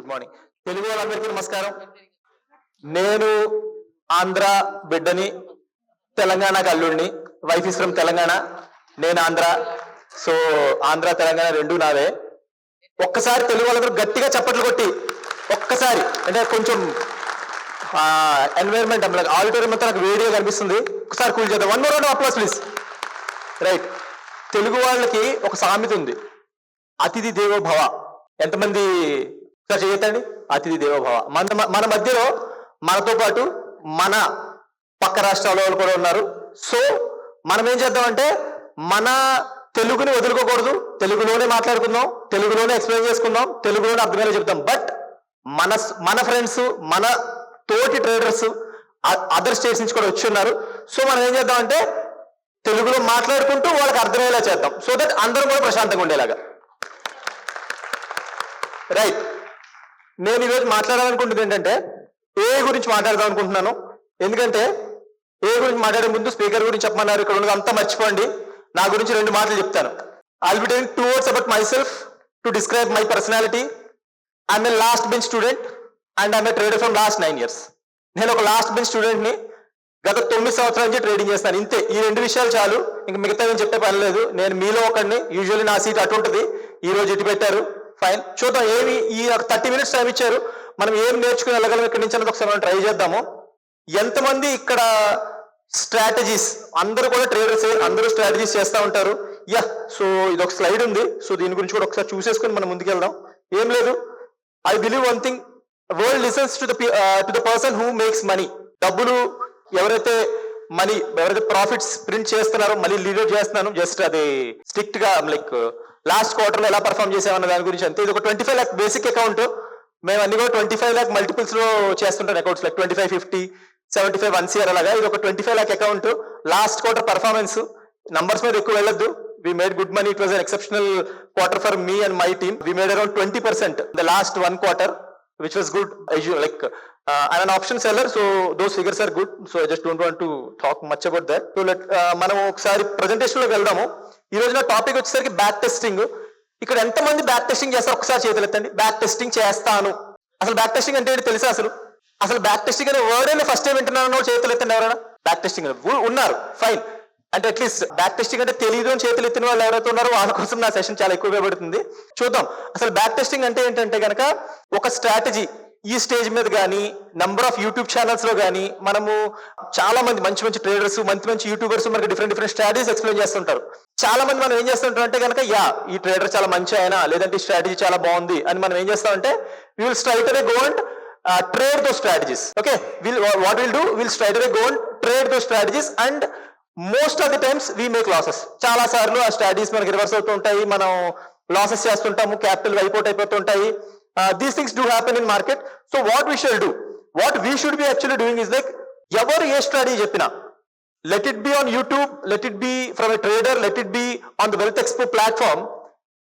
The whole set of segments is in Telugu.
గుడ్ మార్నింగ్ తెలుగు వాళ్ళందరికీ నమస్కారం. నేను ఆంధ్ర బిడ్డని, తెలంగాణకి అల్లుడిని. వైఫ్ ఇస్ ఫ్రమ్ తెలంగాణ, నేను ఆంధ్ర. సో ఆంధ్ర తెలంగాణ రెండు నావే. ఒక్కసారి తెలుగు వాళ్ళందరూ గట్టిగా చప్పట్లు కొట్టి ఒక్కసారి, అంటే కొంచెం ఎన్వైరన్మెంట్ ఆడిటోరియం అంతా నాకు వేడిగా కనిపిస్తుంది, ఒకసారి కూల్ చేద్దాం. 1 more round of applause please. Right, Telugu వాళ్ళకి ఒక సామెత ఉంది, అతిథి దేవో భవ. ఎంతమంది ఒకసారి చేయొద్దండి, అతిథి దేవో భవ. మన మధ్యలో మనతో పాటు మన పక్క రాష్ట్రాల వాళ్ళు కూడా ఉన్నారు. సో మనం ఏం చేద్దామంటే మన తెలుగుని వదులుకోకూడదు, తెలుగులోనే మాట్లాడుకుందాం, తెలుగులోనే ఎక్స్ప్లెయిన్ చేసుకుందాం, తెలుగులోనే అర్థమయ్యేలా చెప్తాం. బట్ మన ఫ్రెండ్స్, మన తోటి ట్రేడర్స్ అదర్ స్టేట్స్ నుంచి కూడా వచ్చి ఉన్నారు. సో మనం ఏం చేద్దామంటే తెలుగులో మాట్లాడుకుంటూ వాళ్ళకి అర్థమయ్యేలా చేద్దాం, సో దట్ అందరూ కూడా ప్రశాంతంగా ఉండేలాగా. రైట్, నేను ఈరోజు మాట్లాడాలనుకుంటుంది ఏంటంటే ఏ గురించి మాట్లాడదాం అనుకుంటున్నాను. ఎందుకంటే ఏ గురించి మాట్లాడే ముందు స్పీకర్ గురించి చెప్పమన్నారు, ఇక్కడ ఉన్నది అంతా మర్చిపోండి. నా గురించి 2 మాటలు చెప్తాను. I'll be telling 2 words about myself to describe my personality. I'm a last bench student and I'm a trader from last 9 years. నేను ఒక లాస్ట్ బెంచ్ స్టూడెంట్ని, గత 9 సంవత్సరాల నుంచి ట్రేడింగ్ చేస్తాను. ఇంతే, ఈ 2 విషయాలు చాలు, ఇంక మిగతా ఏం చెప్పే పని లేదు. నేను మీలో ఒకడిని, యూజువల్లీ నా సీట్ అటు ఉంటుంది, ఈ రోజు ఇటు పెట్టారు. ఫైన్, చూద్దాం ఏమి ఈ 30 minutes టైం ఇచ్చారు, మనం ఏం నేర్చుకుని వెళ్ళగలం ఇక్కడి నుంచి అన్నది ఒకసారి మనం ట్రై చేద్దాము. ఎంతమంది ఇక్కడ స్ట్రాటజీస్, అందరూ కూడా ట్రేడర్స్, అందరూ స్ట్రాటజీస్ చేస్తూ ఉంటారు. సో ఇది ఒక స్లైడ్ ఉంది, సో దీని గురించి కూడా ఒకసారి చూసేసుకుని మనం ముందుకెళ్దాం. ఏం లేదు, I believe one thing, world listens to the person who makes money. డబ్బులు ఎవరైతే ప్రాఫిట్స్ ప్రింట్ చేస్తున్నారో, మళ్ళీ లీడర్ చేస్తున్నాను, జస్ట్ అది స్ట్రిక్ట్ గా లైక్ లాస్ట్ క్వార్టర్లో ఎలా పర్ఫామ్ చేసామన్న దాని గురించి అంతే. ఇది ఒక 25 lakh బేసిక్ అకౌంట్. మేము అన్ని కూడా 25 lakh మల్టిపుల్స్ లో చేస్తుంటాం అకౌంట్స్, లైక్ 25, 50, 75, 1 CR అలాగా. ఇది ఒక 25 lakh account. Last quarter performance numbers మీద ఎక్కువ వెళ్ళొద్దు. We made good money. It was an exceptional quarter for me and my team. We made around 20% in the last 1 quarter, which was good. Like I'm an option seller, so those figures are good. So I just don't want to talk much about that. So మనం ఒకసారి ప్రెజెంటేషన్ లోకి వెళ్దాము. ఈ రోజు నా టాపిక్ వచ్చేసరికి బ్యాక్ టెస్టింగ్. ఇక్కడ ఎంతమంది బ్యాక్ టెస్టింగ్ చేస్తారు ఒకసారి చేతులు ఎత్తండి. బ్యాక్ టెస్టింగ్ చేస్తాను. అసలు బ్యాక్ టెస్టింగ్ అంటే ఏంటి తెలుసా? అసలు బ్యాక్ టెస్టింగ్ అనే వర్డ్ అయినా ఫస్ట్ టైం వింటున్నాను చేతులు ఎత్తండి. ఎవరైనా బ్యాక్ టెస్టింగ్ ఉన్నారు? ఫైన్. అంటే అట్లీస్ట్ బ్యాక్ టెస్టింగ్ అంటే తెలియదు అని చేతులు ఎత్తిన వాళ్ళు ఎవరైతే ఉన్నారో వాళ్ళ కోసం నా సెషన్ చాలా ఎక్కువగా పడుతుంది. చూద్దాం అసలు బ్యాక్ టెస్టింగ్ అంటే ఏంటంటే కనుక ఒక స్ట్రాటజీ. ఈ స్టేజ్ మీద కానీ, నంబర్ ఆఫ్ యూట్యూబ్ ఛానల్స్ లో కానీ మనము చాలా మంది మంచి ట్రేడర్స్, మంచి యూట్యూబర్స్ మనకి డిఫరెంట్ స్ట్రాటజీస్ ఎక్స్ప్లెయిన్ చేస్తుంటారు. చాలా మంది మనం ఏం చేస్తుంటాం అంటే కనుక ఈ ట్రేడర్ చాలా మంచి ఆయన, లేదంటే ఈ స్ట్రాటజీ చాలా బాగుంది అని మనం ఏం చేస్తామంటే will straight away go and trade those strategies. Okay, what we'll do, we'll straight away go and trade those strategies, and most of the times we make losses. చాలా సార్లు ఆ స్ట్రాటజీస్ మనకి రివర్స్ అవుతూ ఉంటాయి, మనం లాసెస్ చేస్తుంటాము, క్యాపిటల్ వైపౌట్ అయిపోతుంటాయి. These things do happen in market. So what we shall do, what we should be actually doing is like, ఎవరు ఏ స్ట్రాటజీ చెప్పినా, let it be on YouTube, let it be from a trader, let it be on the Wealth Expo platform,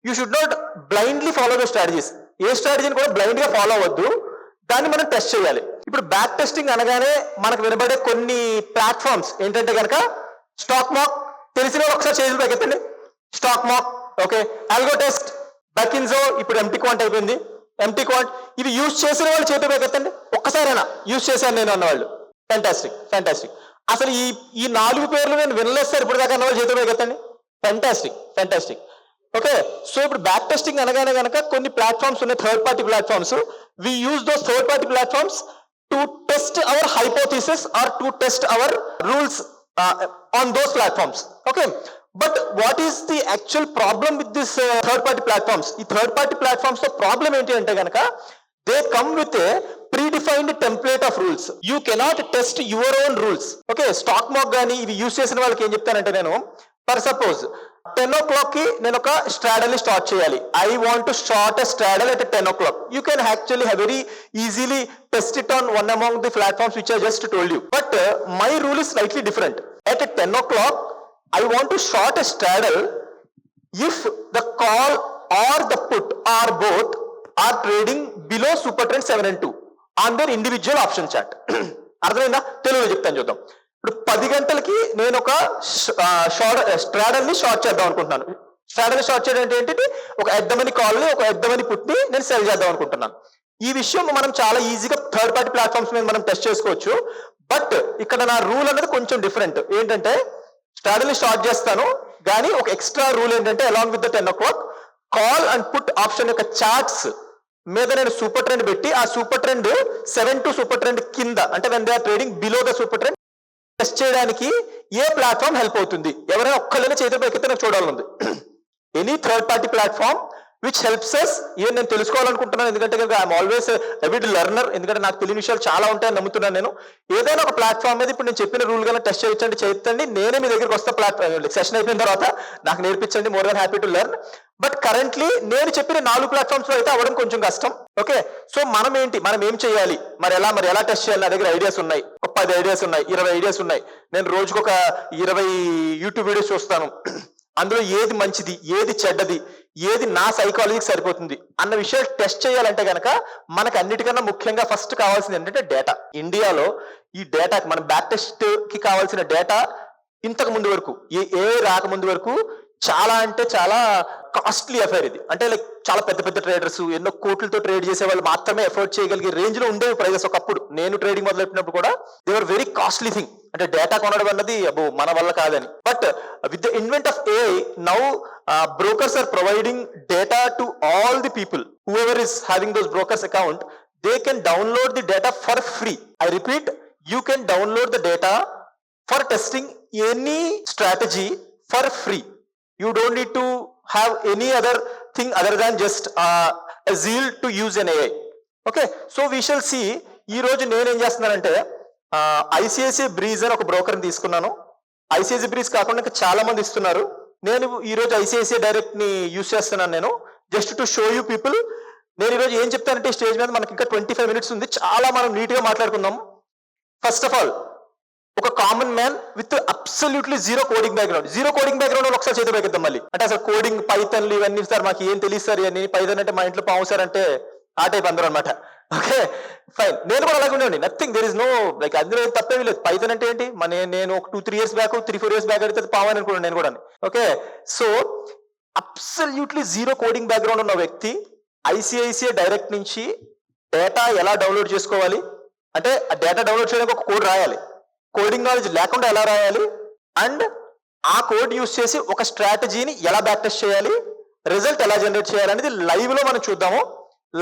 you should not blindly follow the strategies. ఏ స్ట్రాటజీని కూడా బ్లైండ్ గా ఫాలో అవ్వద్దు, దాన్ని మనం టెస్ట్ చేయాలి. ఇప్పుడు బ్యాక్ టెస్టింగ్ అనగానే మనకు వినబడే కొన్ని ప్లాట్ఫామ్స్ ఏంటంటే కనుక స్టాక్ మాక్. తెలిసిన వాళ్ళు ఒకసారి చేతులు పైకెత్తండి. స్టాక్ మాక్, ఓకే, ఆల్గో టెస్ట్, బకిన్జో, ఇప్పుడు ఎంటీ క్వాంట్ అయిపోయింది, ఎంటీ క్వాంట్. ఇవి యూజ్ చేసిన వాళ్ళు చేతులు పైకెత్తండి. ఒక్కసారైనా యూజ్ చేశాను నేను అన్నవాళ్ళు. ఫ్యాంటాస్టిక్. అసలు ఈ 4 పేర్లు నేను వినలేదు సార్ ఇప్పుడు దాకా అన్నవాళ్ళు చేతులు పైకెత్తండి. ఫ్యాంటాస్టిక్. ఓకే, సో ఇప్పుడు బ్యాక్ టెస్టింగ్ అనగానే కనుక కొన్ని ప్లాట్ఫామ్స్ ఉన్నాయి, third party platforms. We use those third party platforms to test our hypothesis or to test our rules on those platforms. Okay, but what is the actual problem with this third party platforms? ఈ థర్డ్ పార్టీ ప్లాట్ఫామ్స్ తో ప్రాబ్లం ఏంటి అంటే కనుక they come with a predefined template of rules. You cannot test your own rules. Okay, stock మాక్ కానీ ఇవి యూజ్ చేసిన వాళ్ళకి ఏం చెప్తానంటే నేను, ఫర్ సపోజ్ 10 o'clock కి నేను ఒక స్ట్రాడల్ ని స్టార్ట్ చేయాలి. I want to start a straddle at 10 o'clock. You can actually have very easily test it on one among the platforms which I just told you. But my rule is slightly different. At 10 o'clock, I want to start a straddle if the call or the put or both are trading below super trend 7 and 2 on their individual option chart. అర్థమైందా? తెలుగులో చెప్తాను, చూద్దాం. ఇప్పుడు 10 గంటలకి నేను ఒక స్ట్రాడల్ ని షార్ట్ చేద్దాం అనుకుంటున్నాను. స్ట్రాటజీ షార్ట్ చేయడం ఏంటంటే ఒక ఎద్దమని కాల్ని, ఒక ఎద్దమని పుట్ని నేను సెల్ చేద్దాం అనుకుంటున్నాను. ఈ విషయం మనం చాలా ఈజీగా థర్డ్ పార్టీ ప్లాట్ఫామ్స్ మీద మనం టెస్ట్ చేసుకోవచ్చు. బట్ ఇక్కడ నా రూల్ అనేది కొంచెం డిఫరెంట్. ఏంటంటే స్టడీని స్టార్ట్ చేస్తాను, కానీ ఒక ఎక్స్ట్రా రూల్ ఏంటంటే along with the 10 o'clock call and put option యొక్క చార్ట్స్ మీద నేను సూపర్ ట్రెండ్ పెట్టి ఆ super trend 7 to super trend కింద, అంటే when they are trading below the super trend, test చేయడానికి ఏ ప్లాట్ఫామ్ హెల్ప్ అవుతుంది? ఎవరైనా ఒక్కళ్ళైనా చేతులు పైకెత్తే నాకు చూడాలనుంది. Any third party platform which helps us. ఇవన్నీ నేను తెలుసుకోవాలనుకుంటున్నాను, ఎందుకంటే ఐఎమ్ ఆల్వేస్ ఎవిడ్ లెర్నర్. ఎందుకంటే నాకు తెలియని విషయాలు చాలా ఉంటాయని నమ్ముతున్నాను నేను. ఏదైనా ఒక ప్లాట్ఫామ్ మీద ఇప్పుడు నేను చెప్పిన రూల్ గా టెస్ట్ చేయించండి, నేనే మీ దగ్గరికి వస్తా. ప్లాట్ఫామ్ సెషన్ అయిపోయిన తర్వాత నాకు నేర్పించండి, more than happy to learn. But currently నేను చెప్పిన 4 ప్లాట్ఫామ్స్ లో అయితే అవ్వడం కొంచెం కష్టం. ఓకే, సో మనం ఏం చేయాలి, మరి ఎలా టెస్ట్ చేయాలి? నా దగ్గర ఐడియాస్ ఉన్నాయి, ఒక 10 ఐడియాస్ ఉన్నాయి, 20 ఐడియాస్ ఉన్నాయి. నేను రోజుకు ఒక 20 యూట్యూబ్ వీడియోస్ చూస్తాను. అందులో ఏది మంచిది, ఏది చెడ్డది, ఏది నా సైకాలజీకి సరిపోతుంది అన్న విషయాలు టెస్ట్ చేయాలంటే కనుక మనకు అన్నిటికన్నా ముఖ్యంగా ఫస్ట్ కావాల్సింది ఏంటంటే డేటా. ఇండియాలో ఈ డేటా, మన బ్యాక్ టెస్ట్ కి కావాల్సిన డేటా ఇంతకు ముందు వరకు, ఏ రాకముందు వరకు చాలా అంటే చాలా కాస్ట్లీ అఫైర్ ఇది. అంటే లైక్ చాలా పెద్ద ట్రేడర్స్ ఎన్నో కోట్లతో ట్రేడ్ చేసే వాళ్ళు మాత్రమే ఎఫోర్డ్ చేయగలిగే రేంజ్ లో ఉండేవి ప్రైజెస్. ఒకప్పుడు నేను ట్రేడింగ్ మొదలెట్టినప్పుడు కూడా they were very costly thing. అంటే డేటా కొనడం అన్నది అబ్బో మన వల్ల కాదని. But with the invent of AI now brokers are providing data to all the people. Whoever is having those brokers account, they can download the data for free. I repeat, you can download the data for testing any strategy for free. You don't need to have any other thing other than just a zeal to use an AI. Okay, so we shall see. ఈ రోజు నేను ఏం చేస్తున్నానంటే ఐసిఐసిఐ బ్రీజ్ అని ఒక బ్రోకర్ తీసుకున్నాను. ఐసిఐసిఐ బ్రీజ్ కాకుండా ఇంకా చాలా మంది ఇస్తున్నారు. నేను ఈ రోజు ఐసిఐసిఐ డైరెక్ట్ ని యూస్ చేస్తున్నాను నేను, just to show you people. నేను ఈ రోజు ఏం చెప్తానంటే స్టేజ్ మీద మనకి ఇంకా 25 minutes ఉంది, చాలా మనం నీట్ గా మాట్లాడుకుందాం. ఫస్ట్ ఆఫ్ ఆల్, ఒక common man with absolutely zero coding background ఒకసారి చేతి పైకిద్దాం మళ్ళీ. అంటే అసలు కోడింగ్ పైథన్లు ఇవన్నీ సార్ మాకు ఏం తెలియదు సార్, ఇవన్నీ పైథన్ అంటే మా ఇంట్లో పాము సార్ అంటే ఆ టైప్ అందరూ అనమాట. ఓకే ఫైన్, నేను కూడా అలాగే ఉండేవాడిని. Nothing, there is no like అందులో తప్పేమీ లేదు. పైథన్ అంటే ఏంటి, నేను ఒక 2-3 years బ్యాక్ 3-4 years బ్యాక్ అయితే పావని అనుకున్నాను నేను కూడా. Okay, so absolutely zero coding background ఉన్న వ్యక్తి ఐసిఐసిఐ డైరెక్ట్ నుంచి డేటా ఎలా డౌన్లోడ్ చేసుకోవాలి, అంటే ఆ డేటా డౌన్లోడ్ చేయడానికి ఒక కోడ్ రాయాలి, కోడింగ్ నాలెడ్జ్ లేకుండా ఎలా రాయాలి, అండ్ ఆ కోడ్ యూస్ చేసి ఒక స్ట్రాటజీని ఎలా బ్యాక్ టెస్ట్ చేయాలి, రిజల్ట్ ఎలా జనరేట్ చేయాలి అనేది లైవ్ లో మనం చూద్దాము.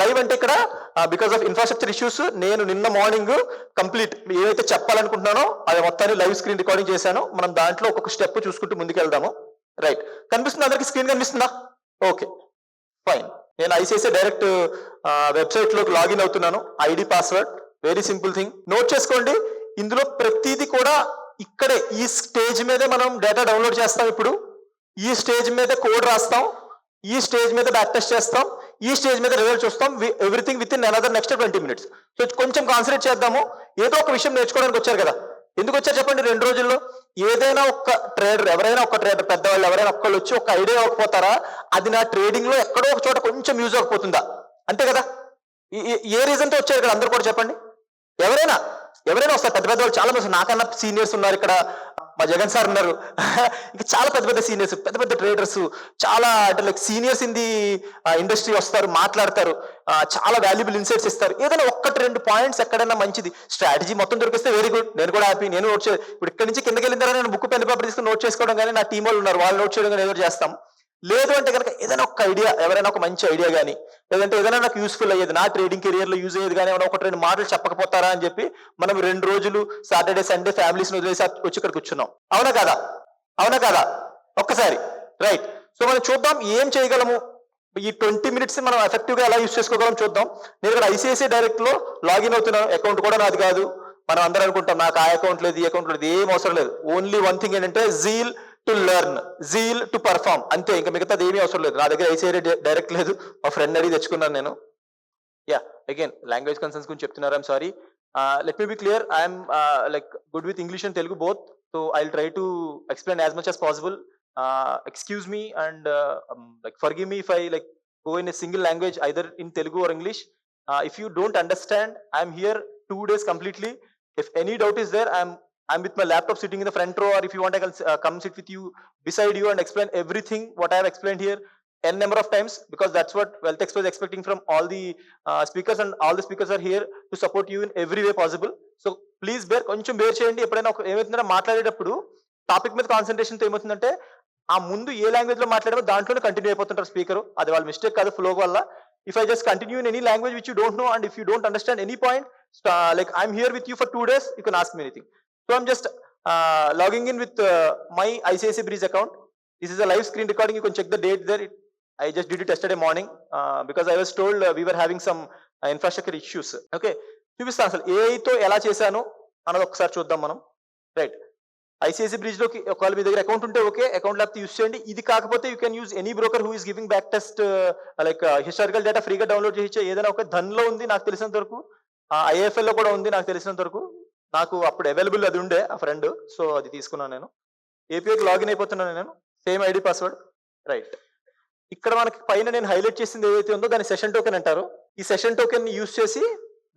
లైవ్ అంటే ఇక్కడ బికాస్ ఆఫ్ ఇన్ఫ్రాస్ట్రక్చర్ ఇష్యూస్ నేను నిన్న మార్నింగ్ కంప్లీట్ ఏదైతే చెప్పాలనుకుంటున్నానో అది మొత్తాన్ని లైవ్ స్క్రీన్ రికార్డింగ్ చేశాను. మనం దాంట్లో ఒక్కొక్క స్టెప్ చూసుకుంటూ ముందుకు వెళ్దాము. రైట్, కనిపిస్తుంది అందరికి? స్క్రీన్ కనిపిస్తుందా? Okay fine. నేను ఐసిఐసిఐ డైరెక్ట్ వెబ్సైట్ లోకి లాగిన్ అవుతున్నాను. ID password very simple thing, note చేసుకోండి. ఇందులో ప్రతిదీ కూడా ఇక్కడే ఈ స్టేజ్ మీదే మనం డేటా డౌన్లోడ్ చేస్తాం. ఇప్పుడు ఈ స్టేజ్ మీద కోడ్ రాస్తాం, ఈ స్టేజ్ మీద బ్యాక్ టెస్ట్ చేస్తాం, ఈ స్టేజ్ మీద రిజల్ట్ చూస్తాం. Everything with in another next 20 minutes. So కొంచెం కాన్సన్ట్రేట్ చేద్దాము. ఏదో ఒక విషయం నేర్చుకోవడానికి వచ్చారు కదా, ఎందుకు వచ్చారు చెప్పండి? 2 రోజుల్లో ఏదైనా ఒక ట్రేడర్, ఎవరైనా ఒక ట్రేడర్, పెద్దవాళ్ళు ఎవరైనా ఒక్కళ్ళు వచ్చి ఒక ఐడియా అవ్వకపోతారా? అది నా ట్రేడింగ్ లో ఎక్కడో ఒక చోట కొంచెం యూజ్ అవ్వకపోతుందా? అంతే కదా. ఏ రీజన్ తో వచ్చారు ఇక్కడ అందరు కూడా చెప్పండి. ఎవరైనా వస్తారు, పెద్ద వాళ్ళు చాలా మంది, నాకన్నా సీనియర్స్ ఉన్నారు ఇక్కడ. మా జగన్ సార్ ఉన్నారు, ఇంకా చాలా పెద్ద సీనియర్స్, పెద్ద ట్రేడర్స్, చాలా అంటే like seniors in the industry వస్తారు, మాట్లాడతారు, చాలా వాల్యుబుల్ ఇన్సైట్స్ ఇస్తారు. ఏదైనా 1-2 పాయింట్స్ ఎక్కడైనా మంచిది స్ట్రాటజీ మొత్తం దొరికిస్తే వెరీ గుడ్, నేను కూడా హ్యాపీ. నేను నోట్ ఇప్పుడు ఇక్కడి నుంచి కిందకి వెళ్ళిన తర్వాత నేను బుక్ పెన్ పేపర్ తీసుకుని నోట్ చేసుకోవడం, కానీ నా టీం వాళ్ళు ఉన్నారు, వాళ్ళు నోట్ చేయడం కానీ ఏదో చేస్తాం. లేదు అంటే కనుక ఏదైనా ఒక ఐడియా, ఎవరైనా ఒక మంచి ఐడియా కానీ, లేదంటే ఏదైనా నాకు యూస్ఫుల్ అయ్యేది, నా ట్రేడింగ్ కెరియర్ లో యూజ్ అయ్యేది కానీ ఏమైనా 1-2 మాటలు చెప్పకపోతారా అని చెప్పి మనం 2 రోజులు సాటర్డే సండే ఫ్యామిలీస్ వదిలేసి వచ్చి ఇక్కడ కూర్చున్నాం. అవునా కాదా? ఒక్కసారి రైట్. సో మనం చూద్దాం ఏం చేయగలము, ఈ 20 minutes మనం ఎఫెక్టివ్ గా ఎలా యూజ్ చేసుకోగలం చూద్దాం. నేను ఇక్కడ ఐసిఐసిఐ డైరెక్ట్ లో లాగిన్ అవుతున్నాను. అకౌంట్ కూడా నాది కాదు. మనం అందరూ అనుకుంటాం నాకు ఆ అకౌంట్ లేదు, ఈ అకౌంట్ లేదు, ఏం అవసరం లేదు. ఓన్లీ వన్ థింగ్ ఏంటంటే zeal to learn, zeal to perform, అంతే. ఇంకా మిగతాది ఏమీ అవసరం లేదు. నా దగ్గర ఐసిఐసిఐ డైరెక్ట్ లేదు, మా ఫ్రెండ్ అడిగి తెచ్చుకున్నాను నేను. యా, అగైన్ లాంగ్వేజ్ కన్సర్న్స్ గురించి చెప్తున్నారు, I'm sorry. Let me be clear, I'm like good with English and Telugu both, so I will try to explain as much as possible. Excuse me and like forgive me if I like go in a single language either in Telugu or English. If you don't understand, I'm here 2 days completely. If any doubt is there, I'm with my laptop sitting in the front row, or if you want I can come sit with you beside you and explain everything what I have explained here. n number of times, because that's what Wealth Expo is expecting from all the speakers, and all the speakers are here to support you in every way possible. So please కొంచెం బేర్ చేయండి. ఎప్పుడైనా ఏమవుతుందంటే మాట్లాడేటప్పుడు టాపిక్ మీద కాన్సన్ట్రేషన్ తో ఏమవుతుందంటే ఆ ముందు ఏ లాంగ్వేజ్ లో మాట్లాడామో దాంట్లోనే కంటిన్యూ అయిపోతుంటారు స్పీకర్. అది వాళ్ళ మిస్టేక్ కాదు, ఫ్లో వల్ల. If I just continue in any language which you don't know, and if you don't understand any point, like I'm here with you for 2 days, you can ask me anything. So I'm just logging in with my ICICI Breeze account. This is a live screen recording. You can check the date there. I just did it yesterday morning because I was told we were having some infrastructure issues. Okay, చూపిస్తాను అసలు AI తో ఎలా చేశాను అన్నది ఒకసారి చూద్దాం మనం. రైట్, ఐసిఐసి బ్రిడ్జ్ లోకి ఒకవేళ మీ దగ్గర అకౌంట్ ఉంటే ఓకే, అకౌంట్ లేకపోతే యూస్ చేయండి. ఇది కాకపోతే you can use any broker who is giving back test like historical data ఫ్రీగా డౌన్లోడ్ చేయించే ఏదైనా ఒక ధన్లో ఉంది నాకు తెలిసినంత వరకు, ఐఎఫ్ఎల్ లో కూడా ఉంది నాకు తెలిసినంత వరకు. నాకు అప్పుడు అవైలబుల్ అది ఉండే ఆ ఫ్రెండ్, సో అది తీసుకున్నాను నేను. ఏపీఐకి లాగిన్ అయిపోతున్నాను నేను, సేమ్ ఐడి పాస్వర్డ్. రైట్, ఇక్కడ మనకి పైన నేను హైలైట్ చేసింది ఏదైతే ఉందో దాన్ని సెషన్ టోకెన్ అంటారు. ఈ సెషన్ టోకెన్ ని యూజ్ చేసి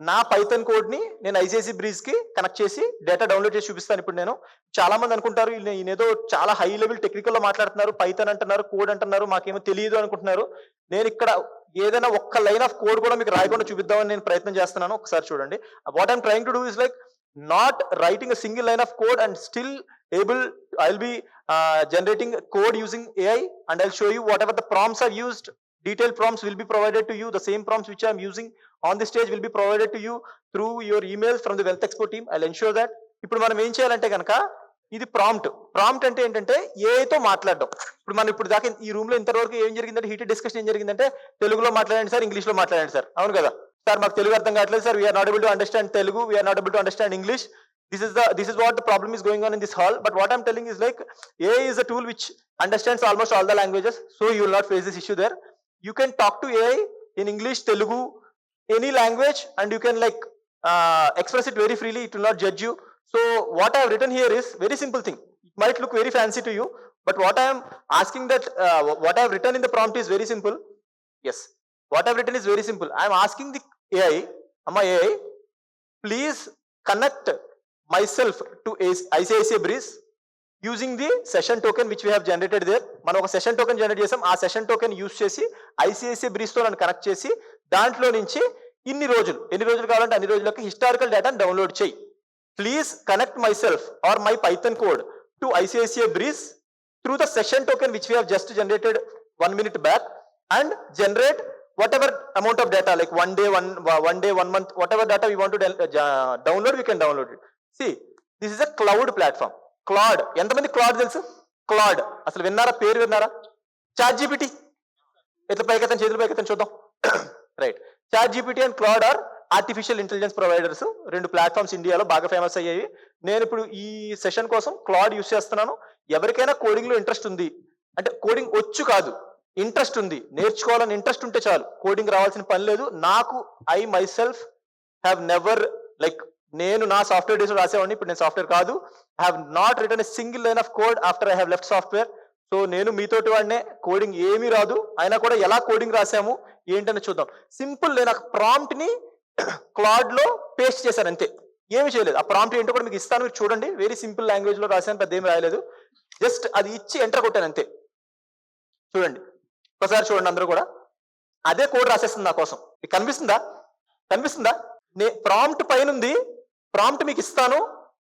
నా పైథాన్ కోడ్ ని నేను ఐసిఐసి బ్రీజ్ కి కనెక్ట్ చేసి డేటా డౌన్లోడ్ చేసి చూపిస్తాను ఇప్పుడు నేను. చాలా మంది అనుకుంటారు ఈయనేదో చాలా హై లెవెల్ టెక్నికల్ లో మాట్లాడుతున్నారు, పైథాన్ అంటున్నారు, కోడ్ అంటున్నారు, మాకేమో తెలియదు అనుకుంటున్నారు. నేను ఇక్కడ ఏదైనా ఒక్క లైన్ ఆఫ్ కోడ్ కూడా మీకు రాయకుండా చూపిద్దామని నేను ప్రయత్నం చేస్తున్నాను. ఒకసారి చూడండి. What I'm trying to do is like not writing a single line of code and still I'll be generating code using AI, and I'll show you whatever the prompts are used. Detailed prompts will be provided to you. The same prompts which I'm using on the stage will be provided to you through your emails from the Wealth Expo team. I'll ensure that. ఇప్పుడు మనం ఏం చేయాలంటే కనుక ఇది ప్రాంప్ట్ అంటే ఏంటంటే ఏఐతో మాట్లాడడం. ఇప్పుడు దాకా ఈ రూమ్ లో ఇంతవరకు ఏం జరిగిందంటే హీటెడ్ డిస్కషన్ ఏం జరిగిందంటే తెలుగులో మాట్లాడండి సార్, ఇంగ్లీష్ లో మాట్లాడండి సార్, అవును కదా సార్, మాకు తెలుగు అర్థం కావట్లేదు sir, we're not able to understand Telugu, we're not able to understand English. This is what the problem is going on in this hall. But what I'm telling is like AI is a tool which understands almost all the languages, so you will not face this issue there. You can talk to AI in English, Telugu, any language, and you can like express it very freely. It will not judge you. So what I have written here is very simple thing. It might look very fancy to you, but what I am asking that what I have written in the prompt is very simple. Yes, what I have written is very simple. I am asking the AI, AI, please connect myself to ICICI Breeze using the session token which we have generated there. మనం ఒక సెషన్ టోకెన్ జనరేట్ చేసాం. ఆ సెషన్ టోకెన్ యూజ్ చేసి ఐసిఐసిఐ బ్రీజ్ తో నన్ను కనెక్ట్ చేసి దాంట్లో నుంచి ఎన్ని రోజులు కావాలంటే అన్ని రోజులకి హిస్టారికల్ డేటాను డౌన్లోడ్ చేయి. Please connect myself or my Python code to ICICI Breeze through the session token which we have just generated 1 minute back, and generate whatever amount of data, like one day, one month, whatever data we want to download, we can download it. See, this is a cloud platform. Claude, ఎంతమంది క్లాడ్ తెలుసు? క్లాడ్ అసలు విన్నారా? పేరు విన్నారా? చాట్ జీపీటీ, ఎట్లా పైకెత్తాను, చేతులు పైకెత్తాను చూద్దాం. Right, ChatGPT and Claude or artificial intelligence providers. 2 platforms ఇండియాలో బాగా ఫేమస్ అయ్యాయి. నేను ఇప్పుడు ఈ సెషన్ కోసం క్లాడ్ యూస్ చేస్తున్నాను. ఎవరికైనా కోడింగ్ లో ఇంట్రెస్ట్ ఉంది అంటే, కోడింగ్ వచ్చు కాదు, ఇంట్రెస్ట్ ఉంది, నేర్చుకోవాలని ఇంట్రెస్ట్ ఉంటే చాలు, కోడింగ్ రావాల్సిన పని లేదు. నాకు I myself have never like, నేను నా సాఫ్ట్వేర్ డేస్ రాసేవాడిని, ఇప్పుడు నేను సాఫ్ట్వేర్ కాదు. I have not written a single line of code after I have left software. So నేను మీతోటి వాడినే, కోడింగ్ ఏమీ రాదు, అయినా కూడా ఎలా కోడింగ్ రాసాము ఏంటని చూద్దాం. సింపుల్, నేను ఆ ప్రాంప్ట్ ని క్లాడ్ లో పేస్ట్ చేశాను అంతే, ఏమి చేయలేదు. ఆ ప్రాంప్ట్ ఏంటో కూడా మీకు ఇస్తాను, మీరు చూడండి. వెరీ సింపుల్ లాంగ్వేజ్ లో రాశాను, పెద్ద ఏమి రాయలేదు, జస్ట్ అది ఇచ్చి ఎంటర్ కొట్టాను అంతే. చూడండి, ఒకసారి చూడండి అందరూ కూడా, అదే కోడ్ రాసేస్తుంది నా కోసం. మీకు కనిపిస్తుందా? ప్రాంప్ట్ పైన ఉంది, ప్రాంప్ట్ మీకు ఇస్తాను,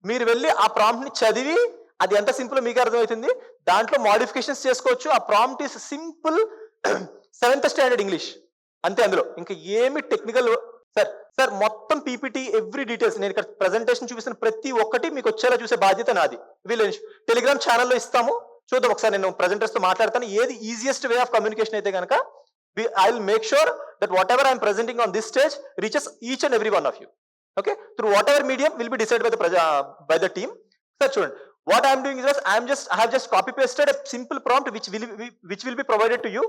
మీరు వెళ్ళి ఆ ప్రాంప్ట్ ని చదివి అది ఎంత సింపుల్ మీకు అర్థమవుతుంది. దాంట్లో మోడిఫికేషన్స్ చేసుకోవచ్చు. ఆ prompt is simple 7th standard English అంతే, అందులో ఇంకా ఏమి టెక్నికల్. సార్ మొత్తం పీపీటీ ఎవ్రీ డీటెయిల్స్ నేను ఇక్కడ ప్రెజెంటేషన్ చూపిస్తున్న ప్రతి ఒక్కటి మీకు వచ్చేలా చూసే బాధ్యత నాది. వీళ్ళు టెలిగ్రామ్ ఛానల్లో ఇస్తాము, చూద్దాం ఒకసారి. నేను ప్రెజెంటర్స్ తో మాట్లాడతాను, ఏది ఈజియెస్ట్ వే ఆఫ్ కమ్యూనికేషన్ అయితే కనుక I will make sure that whatever I am presenting on this stage reaches each and every one of you. Okay, through whatever medium will be decided by the team. Sir, children, what I am doing is I have just copy pasted a simple prompt which will be provided to you,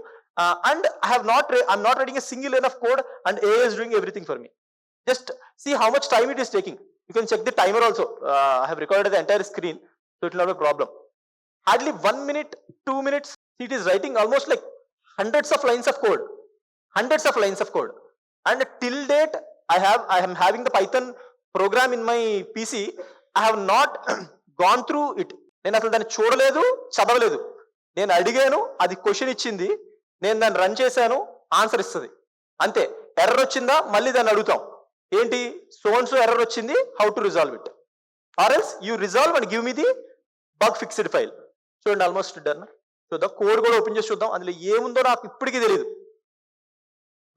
and I'm not writing a single line of code, and AI is doing everything for me. Just see how much time it is taking. You can check the timer also. I have recorded the entire screen, so it will not be a problem. Hardly 1 minute, 2 minutes, it is writing almost like hundreds of lines of code, and till date I am having the Python program in my PC. I have not gone through it. నేను అసలు దాన్ని చూడలేదు, చదవలేదు. నేను అడిగాను, అది క్వశ్చన్ ఇచ్చింది, నేను దాన్ని రన్ చేశాను, ఆన్సర్ ఇస్తుంది అంతే. ఎర్రర్ వచ్చిందా మళ్ళీ దాన్ని అడుగుతాం, ఏంటి సో ఎర్రర్ వచ్చింది, how to resolve it, or else you resolve and give me the bug fixed file. చూడండి ఆల్మోస్ట్ డన్. చూద్దాం, కోడ్ కూడా ఓపెన్ చేసి చూద్దాం, అందులో ఏముందో నాకు ఇప్పటికీ తెలియదు.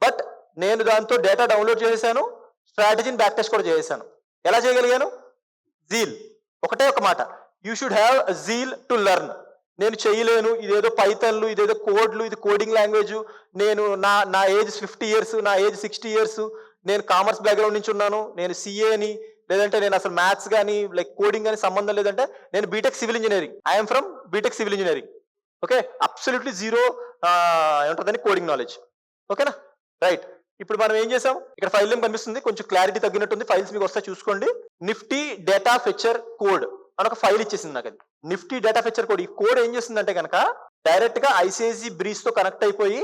బట్ నేను దాంతో డేటా డౌన్లోడ్ చేశాను, స్ట్రాటజీని బ్యాక్ టెస్ట్ కూడా చేశాను. ఎలా చేయగలిగాను? జీల్, ఒకటే ఒక మాట, you should have zeal to learn. నేను చేయలేను, ఇదేదో పైథన్లు, ఇదేదో కోడ్లు, ఇది కోడింగ్ లాంగ్వేజ్, నేను నా ఏజ్ 50 years, నా ఏజ్ 60 years, నేను కామర్స్ బ్యాక్గ్రౌండ్ నుంచి ఉన్నాను, నేను సిఏ అని, లేదంటే నేను అసలు మ్యాథ్స్ కానీ లైక్ కోడింగ్ కానీ సంబంధం లేదంటే నేను BTech civil engineering, I'm from BTech civil engineering. Okay, absolutely zero ఏముంటుందని కోడింగ్ నాలెడ్జ్. ఓకేనా, రైట్. ఇప్పుడు మనం ఏం చేసాం, ఇక్కడ ఫైల్ నేమ్ కనిపిస్తుంది, కొంచెం క్లారిటీ తగ్గినట్టుంది, ఫైల్స్ మీకు వస్తాయి చూసుకోండి. నిఫ్టీ డేటా ఫెచర్ కోడ్ అని ఒక ఫైల్ ఇచ్చేసింది నాకు. అది నిఫ్టీ డేటా ఫెచర్ కోడ్. ఈ కోడ్ ఏం చేస్తుందంటే కనుక డైరెక్ట్ గా ఐసిఐసి బ్రీజ్ తో కనెక్ట్ అయిపోయి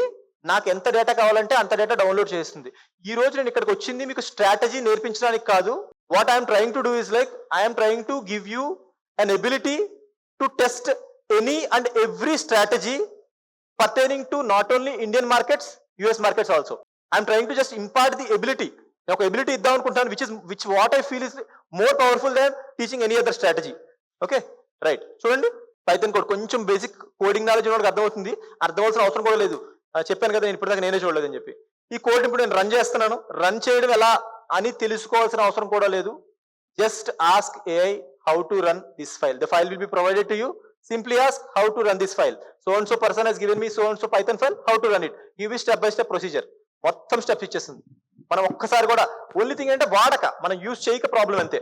నాకు ఎంత డేటా కావాలంటే అంత డేటా డౌన్లోడ్ చేస్తుంది. ఈ రోజు నేను ఇక్కడికి వచ్చింది మీకు స్ట్రాటజీ నేర్పించడానికి కాదు. What I'm trying to do is like I'm trying to give you an ability to test any and every strategy pertaining to not only Indian markets, US markets also. I'm trying to just impart the ability. నేను ఒక ఎబిలిటీ ఇద్దాం అనుకుంటాను, which what I feel is more powerful than teaching any other strategy. Okay, right. చూడండి, పైథాన్ కోడ్ కొంచెం బేసిక్ కోడింగ్ నాలెడ్జ్ ఉన్నవాడికి అర్థమవుతుంది, అర్థమవలసిన అవసరం కూడా లేదు. చెప్పాను కదా నేను ఇప్పటిదాకా నేనే చూడలేదని చెప్పి. ఈ కోడ్ ఇప్పుడు నేను రన్ చేస్తున్నాను, రన్ చేయడం ఎలా అని తెలుసుకోవాల్సిన అవసరం కూడా లేదు. Just ask AI how to run this file, the file will be provided to you. Simply ask how to run this file, so and so person has given me so and so Python file, how to run it, give step by step procedure. మొత్తం స్టెప్స్ ఇచ్చేస్తుంది. మనం ఒక్కసారి కూడా ఓన్లీ థింగ్ అంటే వాడక, మనం యూజ్ చేయక ప్రాబ్లం అంతే.